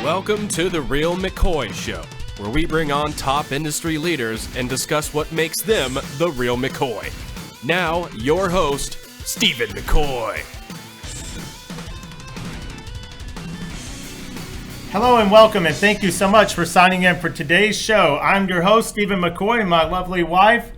Welcome to The Real McCoy Show, where we bring on top industry leaders and discuss what makes them the real McCoy. Now, your host, Steven McCoy. Hello and welcome, and thank you so much for signing in for today's show. I'm your host, Steven McCoy, and my lovely wife,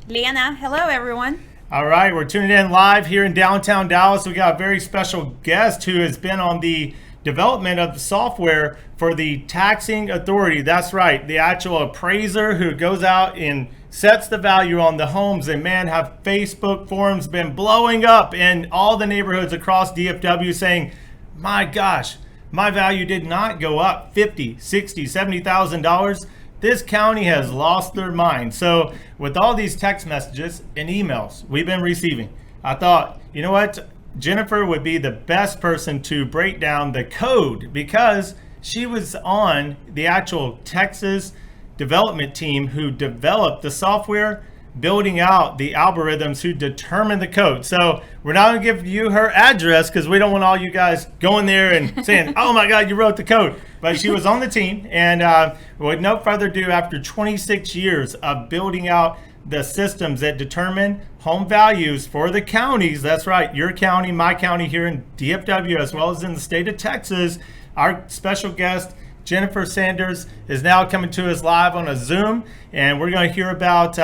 Lena. Hello, everyone. All right, we're tuning in live here in downtown Dallas. We got a very special guest who has been on the development of the software for the taxing authority. That's right, the actual appraiser who goes out and sets the value on the homes. And man, have Facebook forums been blowing up in all the neighborhoods across DFW saying, my gosh, my value did not go up $50,000, $60,000, $70,000. This county has lost their mind. So with all these text messages and emails we've been receiving, I thought, you know what? Jennifer would be the best person to break down the code because she was on the actual Texas development team who developed the software, building out the algorithms who determine the code. So we're not going to give you her address because we don't want all you guys going there and saying, oh my God, you wrote the code. But she was on the team, and with no further ado, after 26 years of building out the systems that determine home values for the counties, that's right, your county, my county here in DFW, as well as in the state of Texas, our special guest, Jennifer Sanderson, is now coming to us live on a Zoom, and we're going to hear about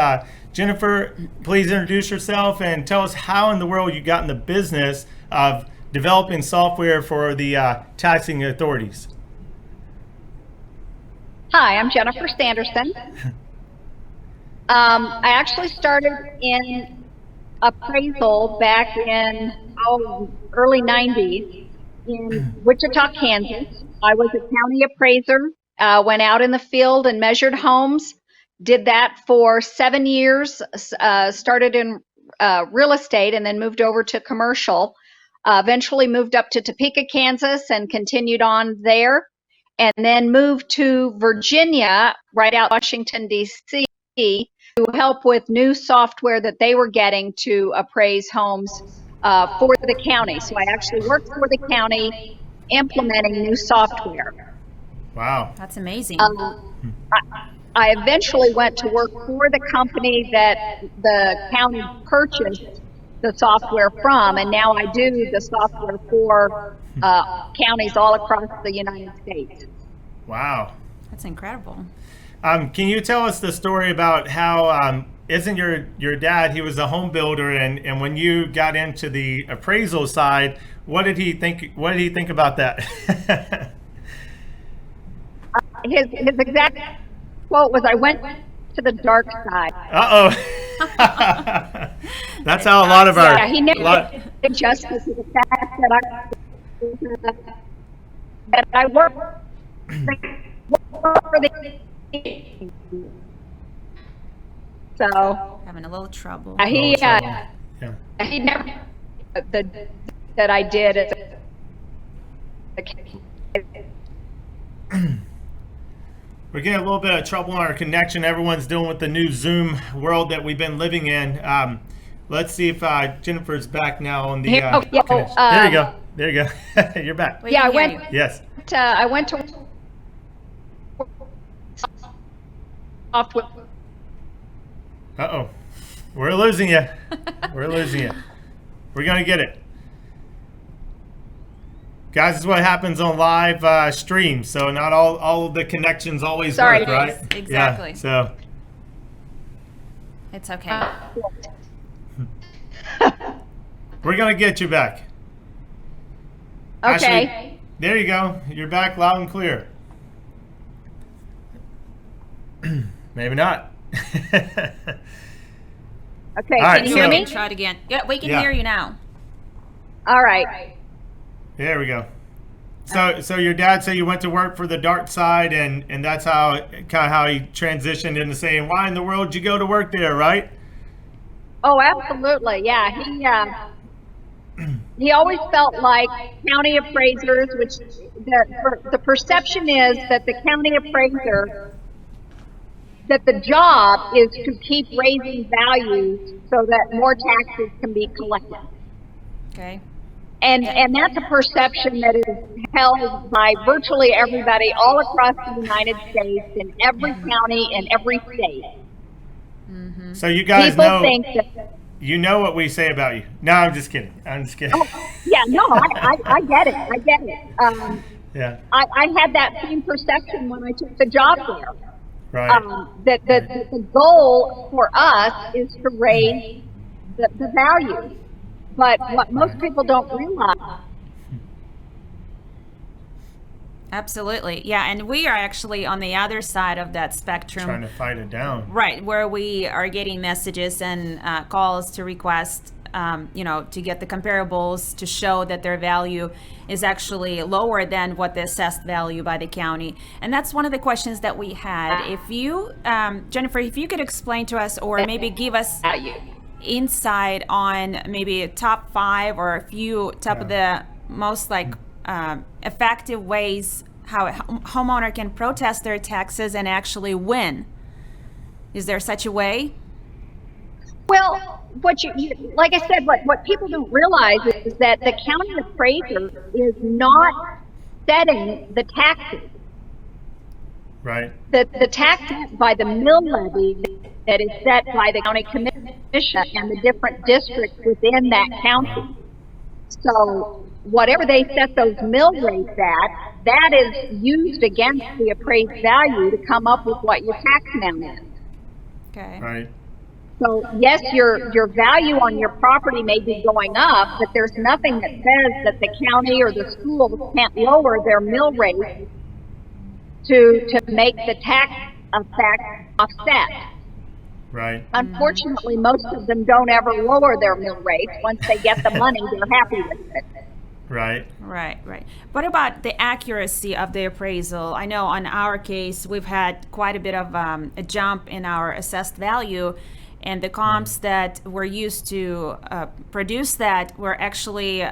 Jennifer. Please introduce yourself and tell us how in the world you got in the business of developing software for the taxing authorities. Hi, I'm Jennifer Sanderson. I actually started in appraisal back in early 90s in Wichita, Kansas. I was a county appraiser, went out in the field and measured homes, did that for 7 years, started in real estate and then moved over to commercial, eventually moved up to Topeka, Kansas and continued on there, and then moved to Virginia, right out Washington, D.C., to help with new software that they were getting to appraise homes for the county. So I actually worked for the county implementing new software. Wow. That's amazing. I eventually went to work for the company that the county purchased the software from, and now I do the software for counties all across the United States. Wow. That's incredible. Can you tell us the story about how, isn't your dad, he was a home builder, and when you got into the appraisal side, what did he think about that? His exact quote was, "I went to the dark side." That's how a lot of our... Yeah, he never did justice to the fact that I work for the... So Having a little trouble. he never that I did as We're getting a little bit of trouble on our connection. Everyone's dealing with the new Zoom world that we've been living in. Let's see if Jennifer's back now on the connection. There you go. You're back. I went. Yes. I went to software. Uh-oh. We're losing you. We're losing you. We're going to get it. Guys, this is what happens on live streams. So not all of the connections always work, right? Yes, exactly. Yeah, so. It's okay. We're going to get you back. Okay. Ashley, there you go. You're back loud and clear. Maybe not. Okay, right, can you hear me? Try it again. Yeah, we can hear you now. All right. There we go. So your dad said you went to work for the dark side, and that's how kind of how he transitioned into saying, "Why in the world did you go to work there?" Right? Oh, absolutely. Yeah. He always felt like county appraisers, which the perception is that the county appraiser, that the job is to keep raising values so that more taxes can be collected. Okay. And that's a perception that is held by virtually everybody all across the United States, in every county and every state. So you guys People know, think that. you know what we say about you. No, I'm just kidding. Oh, yeah, no, I get it. I get it. Yeah. I had that same perception when I took the job there. Right. That the goal for us is to raise the value. But what most people don't realize. Absolutely. Yeah, and we are actually on the other side of that spectrum. Trying to fight it down. Right, where we are getting messages and calls to request, to get the comparables to show that their value is actually lower than what the assessed value by the county. And that's one of the questions that we had. If you, Jennifer, if you could explain to us or maybe give us insight on maybe a top 5 or a few top of the most effective ways how a homeowner can protest their taxes and actually win. Is there such a way? Well, what like I said, what people don't realize is that the county appraiser is not setting the taxes. Right. The tax by the mill levy that is set by the county commission and the different districts within that county. So whatever they set those mill rates at, that is used against the appraised value to come up with what your tax amount is. Okay. Right. So yes, your value on your property may be going up, but there's nothing that says that the county or the schools can't lower their mill rate to make the tax effect offset. Right. Unfortunately, most of them don't ever lower their mill rates. Once they get the money, they're happy with it. Right. Right. What about the accuracy of the appraisal? I know on our case, we've had quite a bit of a jump in our assessed value, and the comps that were used to produce that were actually,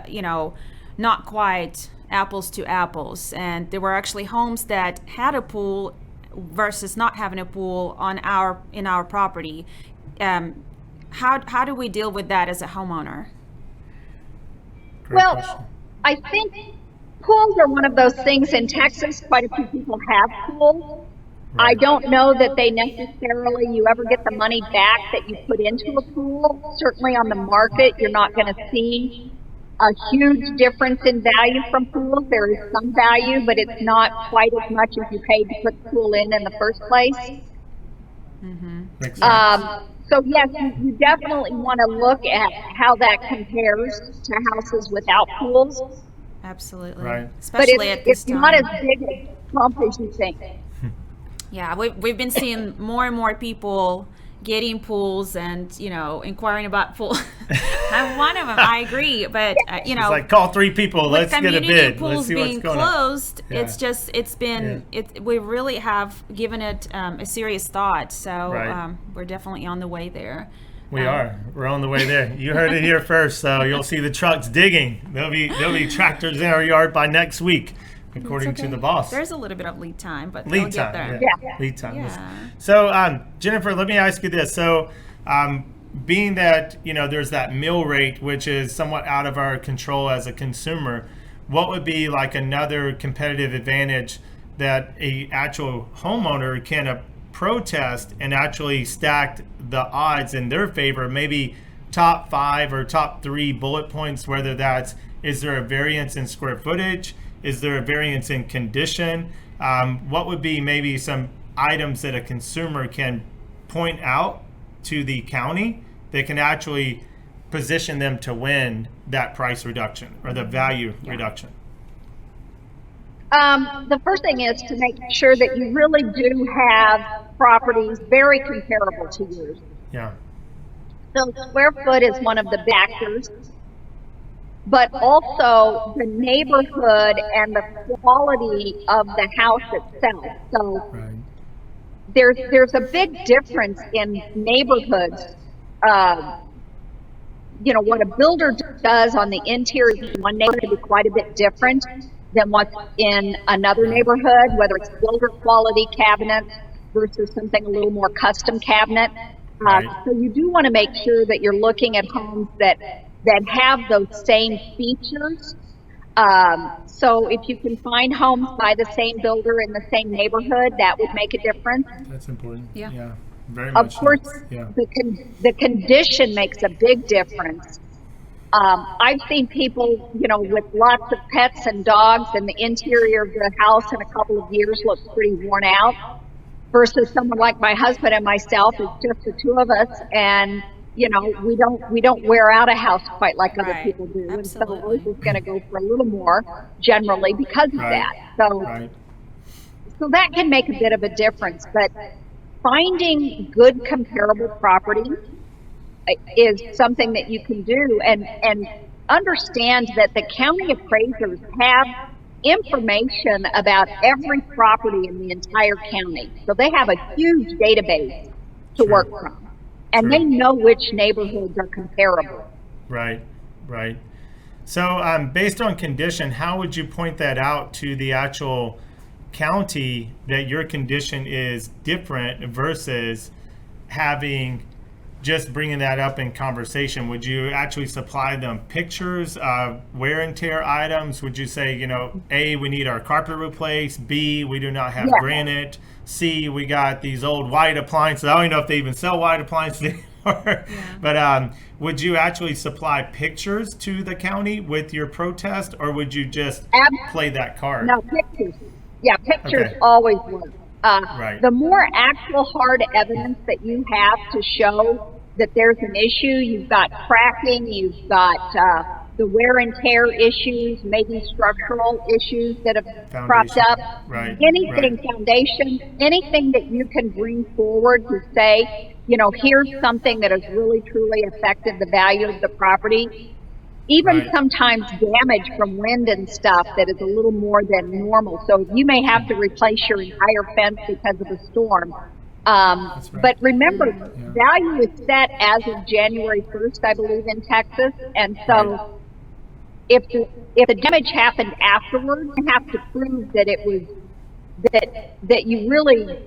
not quite apples to apples. And there were actually homes that had a pool versus not having a pool in our property. How do we deal with that as a homeowner? Great question. I think pools are one of those things in Texas. Quite a few people have pools. Right. I don't know that they necessarily, you ever get the money back that you put into a pool. Certainly on the market, you're not going to see a huge difference in value from pools. There is some value, but it's not quite as much as you paid to put the pool in the first place. Makes sense. So yes, you definitely want to look at how that compares to houses without pools. Absolutely. Right. But Especially at this it's time. not as big a bump as you think. Yeah, we've been seeing more and more people getting pools and inquiring about pools. I'm one of them. I agree, but It's like call 3 people. with Let's get a community bid. pools Let's see being what's going on. closed, Yeah. we really have given it a serious thought. So Right. we're definitely on the way there. We are. We're on the way there. You heard it here first. So you'll see the trucks digging. There'll be tractors in our yard by next week, according to the boss. There's a little bit of lead time, but Lead they'll get time. there. Yeah. Lead time. Yeah. So, Jennifer, let me ask you this. So, being that there's that mill rate, which is somewhat out of our control as a consumer, what would be like another competitive advantage that a actual homeowner can protest and actually stack the odds in their favor? Maybe top 5 or top 3 bullet points. Whether that's, is there a variance in square footage? Is there a variance in condition? What would be maybe some items that a consumer can point out to the county that can actually position them to win that price reduction or the value reduction? The first thing is to make sure that you really do have properties very comparable to yours. Yeah. So square foot is one of the factors. but also the neighborhood and the quality of the house itself. So Right. there's a big difference in neighborhoods. What a builder does on the interior in one neighborhood can be quite a bit different than what's in another neighborhood, whether it's builder quality cabinets versus something a little more custom cabinet. Right. So you do want to make sure that you're looking at homes that have those same features. So if you can find homes by the same builder in the same neighborhood, that would make a difference. That's important. Yeah. Very Of much. course, So. Yeah. the condition makes a big difference. I've seen people, with lots of pets and dogs, and the interior of the house in a couple of years looks pretty worn out, versus someone like my husband and myself. It's just the two of us, and we don't wear out a house quite like other Right. people do, and so Absolutely. ours is going to go for a little more generally because of Right. that. So. Right. So that can make a bit of a difference, but finding good comparable property is something that you can do, and understand that the county appraisers have information about every property in the entire county. So they have a huge database to work from, and they know which neighborhoods are comparable. Right. Right. So, based on condition, how would you point that out to the actual county that your condition is different versus having just bringing that up in conversation? Would you actually supply them pictures of wear and tear items? Would you say, A, we need our carpet replaced, B, we do not have granite, C, we got these old white appliances? I don't even know if they even sell white appliances anymore. But would you actually supply pictures to the county with your protest, or would you just play that card? No, pictures. Yeah, pictures Okay. always work. Right. The more actual hard evidence that you have to show that there's an issue, you've got cracking, you've got the wear and tear issues, maybe structural issues that have cropped up. Right. Anything, foundation, anything that you can bring forward to say, here's something that has really truly affected the value of the property. Even Right. sometimes damage from wind and stuff that is a little more than normal. So you may have to replace your entire fence because of a storm. Right. But remember, value is set as of January 1st, I believe, in Texas. And so if the damage happened afterwards, you have to prove that it was, that you really,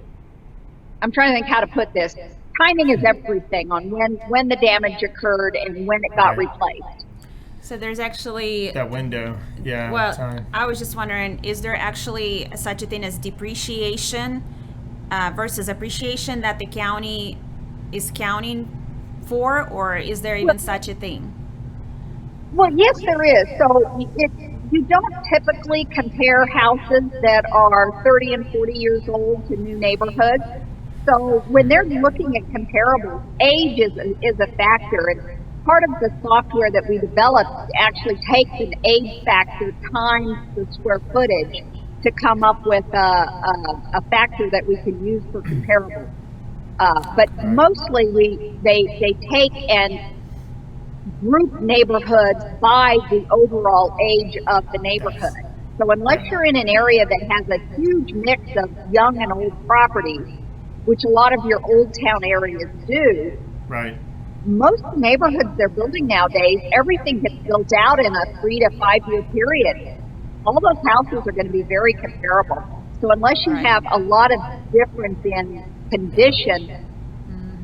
I'm trying to think how to put this. Timing is everything on when the damage occurred and when it got Right. replaced. So there's actually, That window. Yeah. well, time. I was just wondering, is there actually such a thing as depreciation versus appreciation that the county is counting for, or is there even such a thing? Well, yes, there is. So you don't typically compare houses that are 30 and 40 years old to new neighborhoods. So when they're looking at comparables, age is a factor. And part of the software that we developed actually takes an age factor times the square footage to come up with a factor that we can use for comparables. But mostly they take and group neighborhoods by the overall age of the neighborhood. So unless you're in an area that has a huge mix of young and old properties, which a lot of your old town areas do, Right. most neighborhoods they're building nowadays, everything gets built out in a 3 to 5 year period. All those houses are going to be very comparable. So unless you have a lot of difference in condition,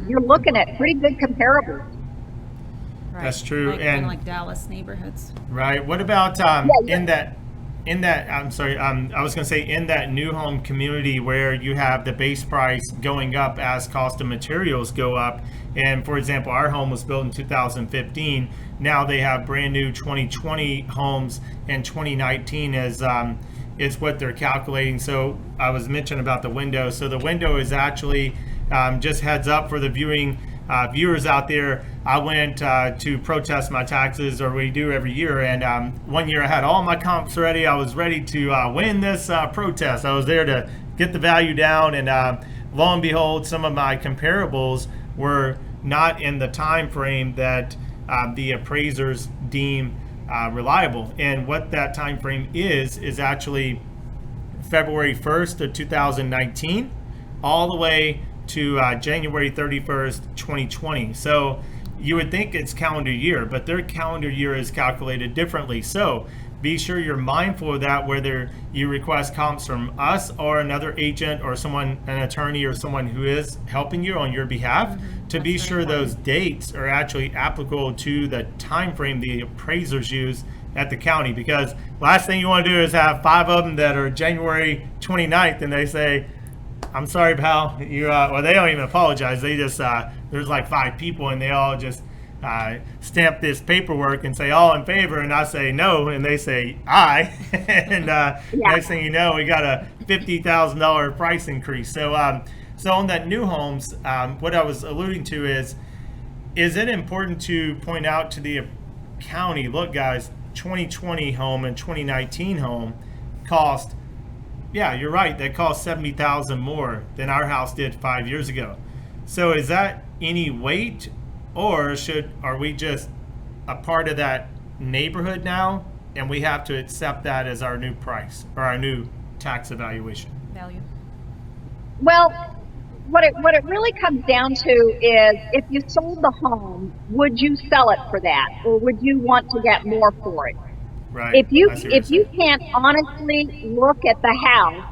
you're looking at pretty good comparables. Right. That's true. Like, And- kinda like Dallas neighborhoods. Right. What about yeah. in that I'm sorry, I was going to say in that new home community where you have the base price going up as cost of materials go up. And for example, our home was built in 2015. Now they have brand new 2020 homes, and 2019 is what they're calculating. So I was mentioning about the window. So the window is actually just heads up for the viewers out there. I went to protest my taxes, or we do every year, and one year I had all my comps ready. I was ready to win this protest. I was there to get the value down, and lo and behold, some of my comparables were not in the time frame that the appraisers deem reliable. And what that time frame is actually February 1st of 2019 all the way to January 31st, 2020. So you would think it's calendar year, but their calendar year is calculated differently. So be sure you're mindful of that, whether you request comps from us or another agent or someone, an attorney or someone who is helping you on your behalf, to be sure those dates are actually applicable to the time frame the appraisers use at the county. Because last thing you want to do is have 5 of them that are January 29th and they say, I'm sorry, pal, you well, they don't even apologize. They just there's like 5 people and they all just stamp this paperwork and say all in favor, and I say no, and they say aye, and next thing you know, we got a $50,000 price increase. So so on that new homes, what I was alluding to is it important to point out to the county, look guys, 2020 home and 2019 home cost, yeah, you're right, that cost $70,000 more than our house did 5 years ago. So is that any weight, or are we just a part of that neighborhood now and we have to accept that as our new price or our new tax evaluation? Value. Well, what it really comes down to is, if you sold the home, would you sell it for that, or would you want to get more for it? Right. If you can't honestly look at the house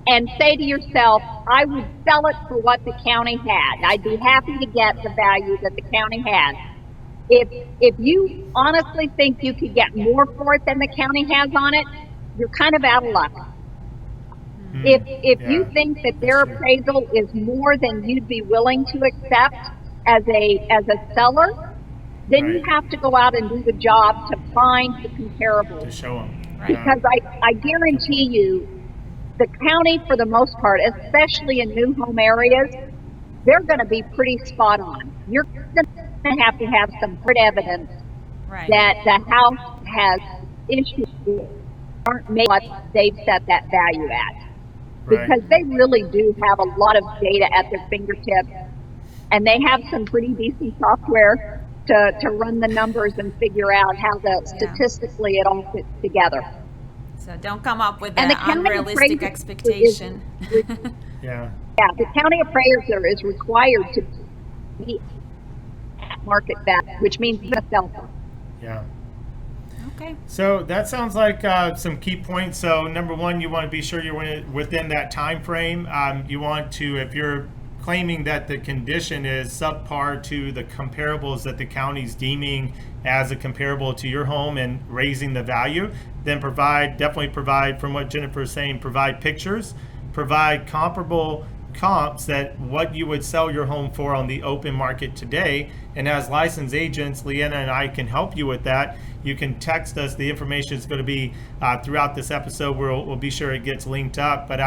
and say to yourself, I would sell it for what the county had, I'd be happy to get the value that the county has. If you honestly think you could get more for it than the county has on it, you're kind of out of luck. If you think that their appraisal is more than you'd be willing to accept as a seller, then you have to go out and do the job to find the comparables. To show them. Right. Because I guarantee you, the county, for the most part, especially in new home areas, they're going to be pretty spot on. You're going to have some good evidence that the house has issues that aren't made what they've set that value at. Because they really do have a lot of data at their fingertips, and they have some pretty decent software to run the numbers and figure out how statistically it all fits together. So don't come up with And an the county unrealistic appraiser expectation. Yeah. Yeah, the county appraiser is required to be at market value, which means the sell them. Yeah. Okay. So that sounds like some key points. So number one, you want to be sure you're within that time frame. You want to, if you're claiming that the condition is subpar to the comparables that the county's deeming as a comparable to your home and raising the value, then definitely provide, from what Jennifer is saying, provide pictures, provide comparable comps that what you would sell your home for on the open market today. And as licensed agents, Leanna and I can help you with that. You can text us. The information is going to be throughout this episode. We'll be sure it gets linked up. But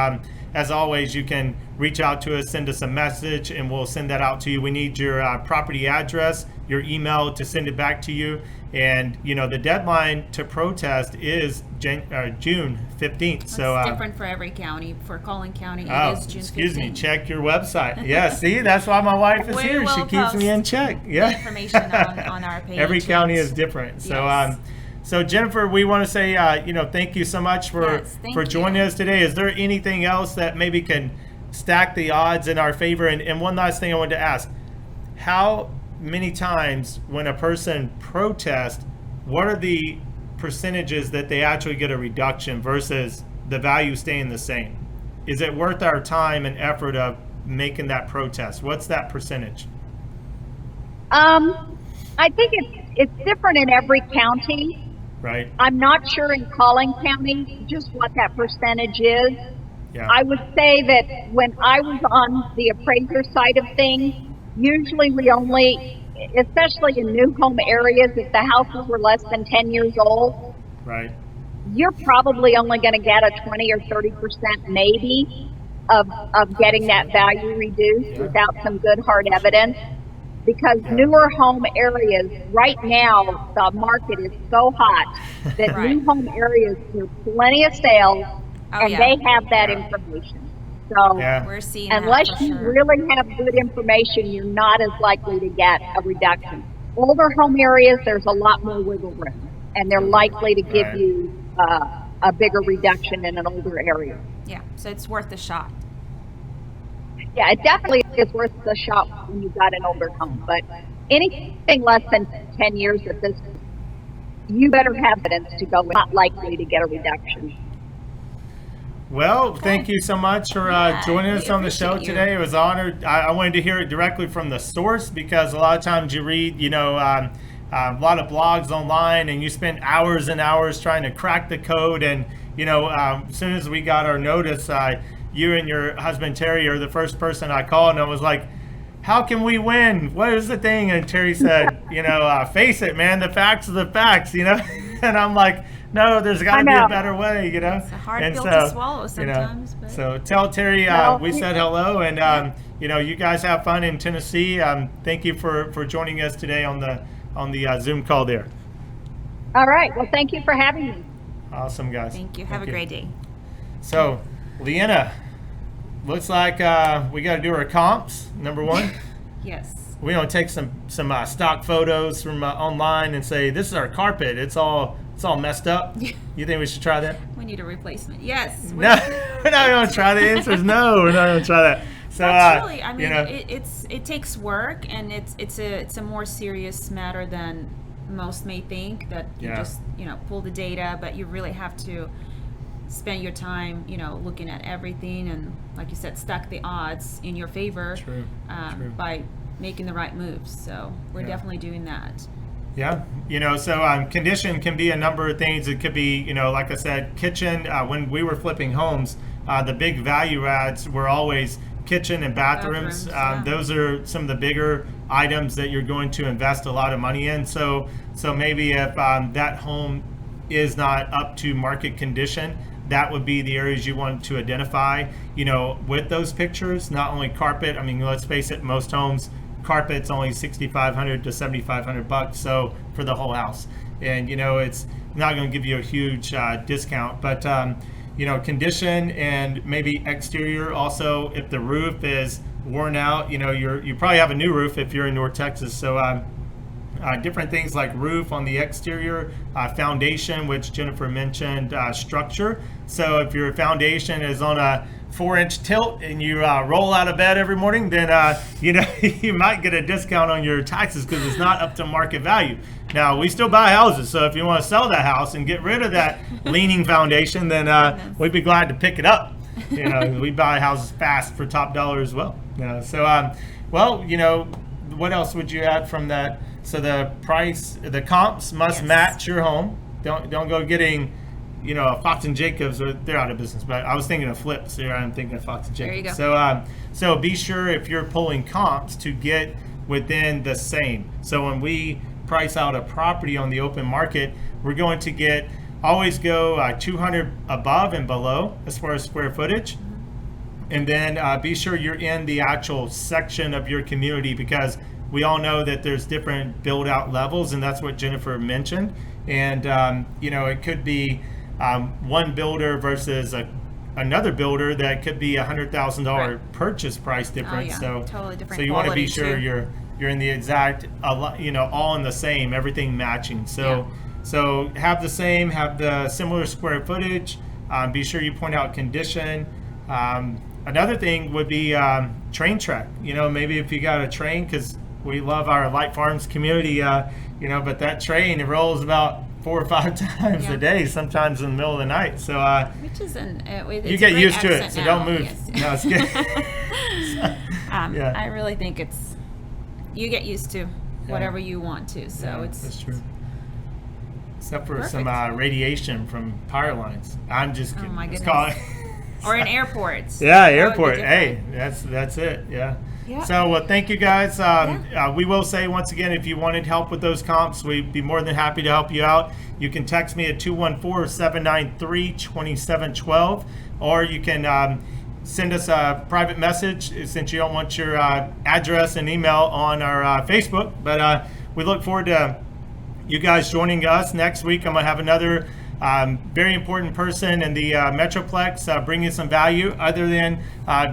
as always, you can reach out to us, send us a message, and we'll send that out to you. We need your property address, your email to send it back to you. And, the deadline to protest is June 15th. It's so different for every county. For Collin County, it is June 15th. Excuse me, check your website. Yeah, see, that's why my wife is here. She keeps me in check. Yeah. Information on our page. Every county is different. So, so Jennifer, we want to say, thank you so much for joining us today. Is there anything else that maybe can stack the odds in our favor? And one last thing I wanted to ask: how many times when a person protests, what are the percentages that they actually get a reduction versus the value staying the same? Is it worth our time and effort of making that protest? What's that percentage? I think it's different in every county. Right. I'm not sure in Collin County just what that percentage is. Yeah. I would say that when I was on the appraiser side of things, usually we only, especially in new home areas, if the houses were less than 10 years old, right, you're probably only going to get a 20 or 30% maybe of getting that value reduced without some good hard evidence. Because newer home areas, right now, the market is so hot that new home areas, there's plenty of sales, they have that information. So we're seeing unless that for you sure. really have good information, you're not as likely to get a reduction. Older home areas, there's a lot more wiggle room. and they're likely to give Right. you a bigger reduction in an older area. Yeah, so it's worth a shot. Yeah, it definitely is worth the shot when you've got an older home, but anything less than 10 years at this, you better have evidence to go, not likely to get a reduction. Well, thank you so much for joining us we on the show appreciate you. today. It was an honor. I wanted to hear it directly from the source, because a lot of times you read, a lot of blogs online, and you spend hours and hours trying to crack the code. And, as soon as we got our notice, you and your husband, Terry, are the first person I called, and I was like, how can we win? What is the thing? And Terry said, face it, man, the facts are the facts, And I'm like, no, there's got to be a better way, It's a hard pill to swallow sometimes. But... So tell Terry we said hello, and you guys have fun in Tennessee. Thank you for joining us today on the Zoom call there. All right. Well, thank you for having me. Awesome, guys. Thank you. Have a great day. So, Lena, looks like we got to do our comps. Number one. Yes. We don't take some stock photos from online and say, this is our carpet. It's all messed up. You think we should try that? We need a replacement. Yes. No, we're not going to try. The answer is no. We're not going to try that. So That's really, I mean, it takes work, and it's a more serious matter than most may think. That you just pull the data, but you really have to spend your time looking at everything, and like you said, stack the odds in your favor. True. By making the right moves. So we're definitely doing that. Yeah, so condition can be a number of things. It could be, like I said, kitchen. When we were flipping homes, the big value adds were always kitchen and bathrooms. Those are some of the bigger items that you're going to invest a lot of money in. So maybe if that home is not up to market condition, that would be the areas you want to identify, with those pictures. Not only carpet. I mean, let's face it, most homes, carpet's only $6,500 to $7,500, so for the whole house. And it's not going to give you a huge discount, but condition and maybe exterior. Also, if the roof is worn out, you probably have a new roof if you're in North Texas. So different things like roof on the exterior, foundation, which Jennifer mentioned, structure. So if your foundation is on a 4-inch tilt and you roll out of bed every morning, then you might get a discount on your taxes because it's not up to market value. Now, we still buy houses, so if you want to sell that house and get rid of that leaning foundation, then we'd be glad to pick it up. We buy houses fast for top dollar as well. So what else would you add from that? So the price, the comps must match your home. Don't go getting, a Fox and Jacobs, or they're out of business. But I was thinking of flips. Here I'm thinking of Fox and Jacobs. There you go. So be sure if you're pulling comps to get within the same. So when we price out a property on the open market, we're going to always go 200 above and below as far as square footage. And then be sure you're in the actual section of your community, because we all know that there's different build out levels, and that's what Jennifer mentioned. And it could be one builder versus another builder that could be $100,000 purchase price difference. So totally different. So you want to be sure too. you're in the exact all in the same, everything matching. So have the same, have the similar square footage. Be sure you point out condition. Another thing would be train track. Maybe if you got a train, because we love our Light Farms community, but that train, it rolls about 4 or 5 times a day, sometimes in the middle of the night. So which is you get used to it, so now. don't move. Yes. No, it's good. I really think you get used to whatever you want to. So that's true. Except for perfect. some radiation from power lines. I'm just kidding. Oh my Let's goodness. call it. Or in airports. Yeah, That would be airport. different. Hey, that's it. Yeah. Yeah. So, thank you guys. We will say once again, if you wanted help with those comps, we'd be more than happy to help you out. You can text me at 214-793-2712, or you can send us a private message since you don't want your address and email on our Facebook. But we look forward to you guys joining us next week. I'm going to have another very important person in the Metroplex, bringing some value other than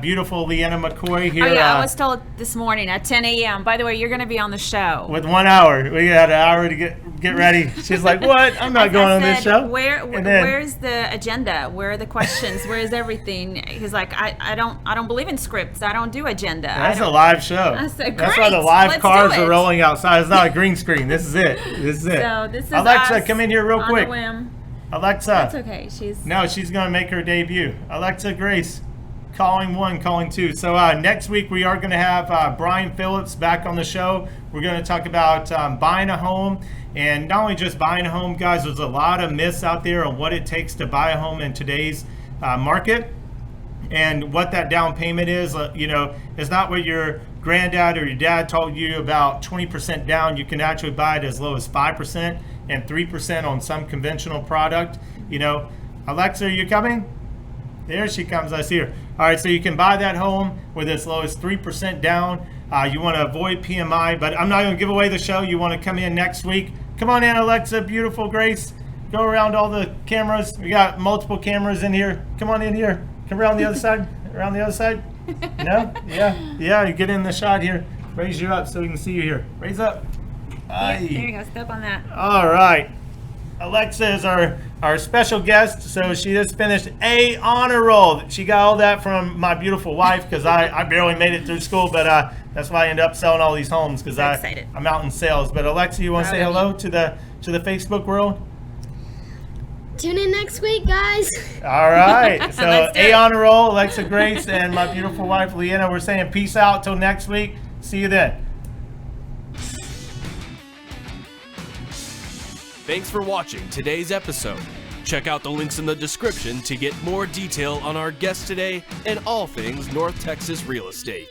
beautiful Lena McCoy here. Oh yeah, I was told this morning at 10 a.m. By the way, you're going to be on the show. With 1 hour. We got an hour to get ready. She's like, what? I'm not going on this show. Where's the agenda? Where are the questions? Where is everything? He's like, I don't believe in scripts. I don't do agenda. That's a live show. I said, That's great, why the live let's cars do it. are rolling outside. It's not a green screen. This is it. So this is Alexa, us come in here real on quick. the whim. Alexa. That's okay. She's going to make her debut. Alexa Grace, calling 1, calling 2. So next week we are going to have Brian Phillips back on the show. We're going to talk about buying a home. And not only just buying a home, guys, there's a lot of myths out there on what it takes to buy a home in today's market. And what that down payment is, it's not what your granddad or your dad told you about 20% down. You can actually buy it as low as 5% and 3% on some conventional product. Alexa, are you coming? There she comes. I see her. All right, so you can buy that home with as low as 3% down. You want to avoid PMI, but I'm not going to give away the show. You want to come in next week. Come on in, Alexa, beautiful Grace. Go around all the cameras. We got multiple cameras in here. Come on in here. Come around the other side. Around the other side. No? Yeah. You get in the shot here. Raise you up so we can see you here. Raise up. there you go. Step on that. All right. Alexa is our special guest. So she just finished a honor roll. She got all that from my beautiful wife because I barely made it through school, but that's why I ended up selling all these homes because I'm out in sales. But Alexa, you want to say hello to the Facebook world? Tune in next week, guys. All right. So a honor roll, Alexa Grace, and my beautiful wife, Leanna. We're saying peace out till next week. See you then. Thanks for watching today's episode. Check out the links in the description to get more detail on our guest today and all things North Texas real estate.